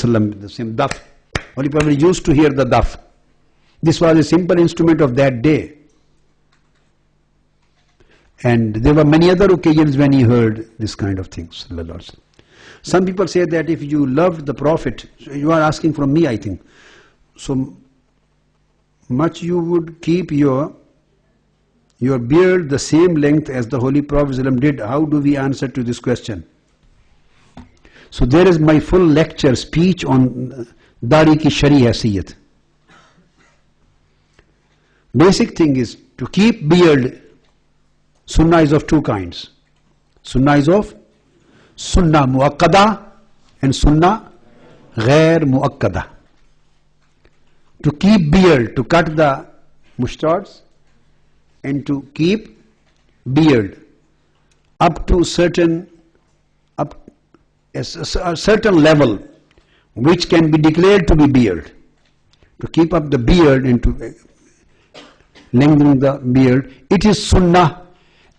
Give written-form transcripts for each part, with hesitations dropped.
The same daf. Holy Prophet used to hear the daf. This was a simple instrument of that day. And there were many other occasions when he heard this kind of things. Some people say that if you loved the Prophet, you are asking from me, I think, so much you would keep your beard the same length as the Holy Prophet did. How do we answer to this question? So there is my full lecture, speech on Dari ki Shari Haisiyat. Basic thing is to keep beard. Sunnah is of two kinds. Sunnah is of Sunnah Muakkada and Sunnah Ghair Muakkada. To keep beard, to cut the mustaches and to keep beard up to a certain level which can be declared to be beard. To keep up the beard and to lengthen the beard, it is Sunnah.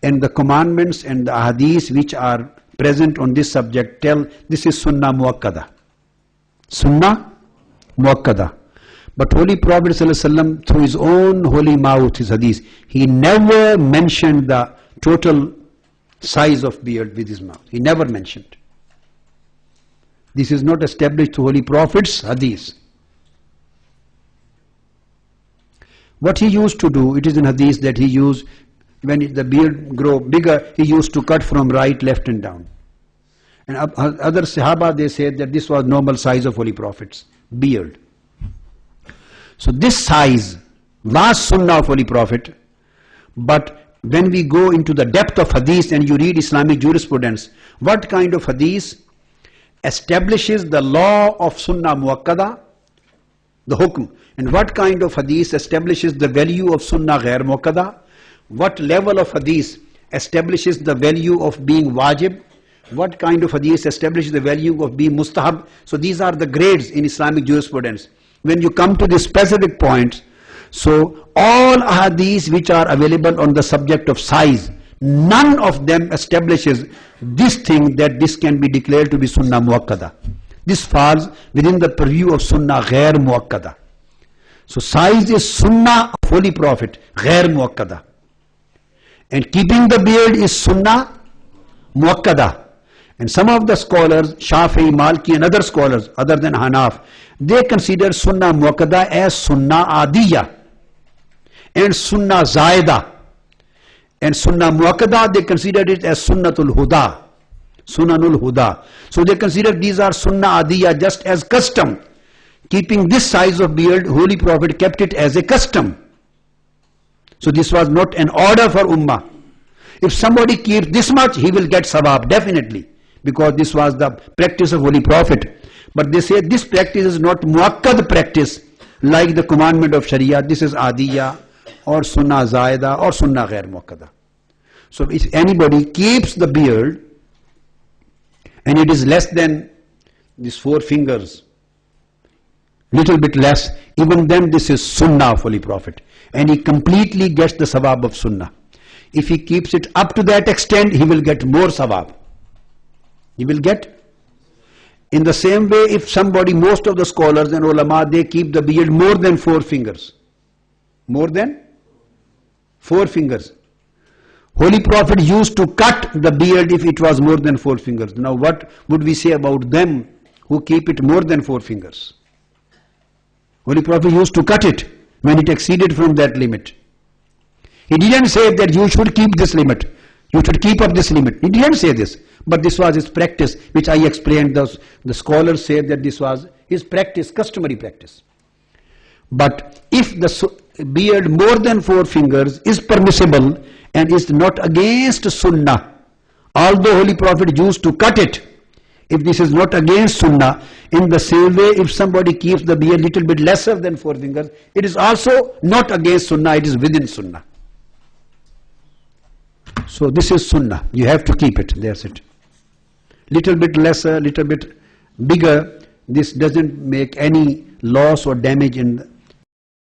And the commandments and the hadiths which are present on this subject tell this is Sunnah Muakkada. Sunnah Muakkada. But Holy Prophet ﷺ, through his own holy mouth, his hadith, he never mentioned the total size of beard with his mouth. He never mentioned. This is not established to Holy Prophet's hadith. What he used to do, it is in hadith that he used, when the beard grow bigger, he used to cut from right, left and down. And other Sahaba, they said that this was normal size of Holy Prophet's beard. So this size was Sunnah of Holy Prophet. But when we go into the depth of hadith and you read Islamic jurisprudence, what kind of hadith establishes the law of Sunnah Muakkada, the hukm, and what kind of hadith establishes the value of Sunnah Ghair Muakkada, what level of hadith establishes the value of being wajib, what kind of hadith establishes the value of being mustahab. So these are the grades in Islamic jurisprudence. When you come to this specific point, so all hadiths which are available on the subject of size, none of them establishes this thing that this can be declared to be Sunnah Muakkada. This falls within the purview of Sunnah Ghair Muakkada. So size is Sunnah of Holy Prophet, Ghair Muakkada. And keeping the beard is Sunnah Muakkada. And some of the scholars, Shafi'i, Malki and other scholars other than Hanaf, they consider Sunnah Muakkada as Sunnah Adiyya and Sunnah Zaida. And Sunnah Muakkada, they considered it as Sunnatul Huda. Sunnanul Huda. So they consider these are Sunnah Adiyya just as custom. Keeping this size of beard, Holy Prophet kept it as a custom. So this was not an order for Ummah. If somebody keeps this much, he will get sawab, definitely. Because this was the practice of Holy Prophet. But they say this practice is not muakkad practice like the commandment of Sharia. This is Adiyya or Sunnah Zaida or Sunnah Ghair Muakkada. So if anybody keeps the beard and it is less than these 4 fingers, little bit less, even then this is Sunnah of Holy Prophet. And he completely gets the sawab of Sunnah. If he keeps it up to that extent, he will get more sawab. He will get. In the same way, if somebody, most of the scholars and ulama, they keep the beard more than 4 fingers. More than 4 fingers. Holy Prophet used to cut the beard if it was more than 4 fingers. Now what would we say about them who keep it more than 4 fingers? Holy Prophet used to cut it when it exceeded from that limit. He didn't say that you should keep this limit. You should keep up this limit. He didn't say this. But this was his practice, which I explained. The scholars say that this was his practice, customary practice. But if the beard more than 4 fingers is permissible and is not against Sunnah, although Holy Prophet used to cut it, if this is not against Sunnah, in the same way, if somebody keeps the beard little bit lesser than 4 fingers, it is also not against Sunnah, it is within Sunnah. So this is Sunnah. You have to keep it. That's it. Little bit lesser, little bit bigger. This doesn't make any loss or damage in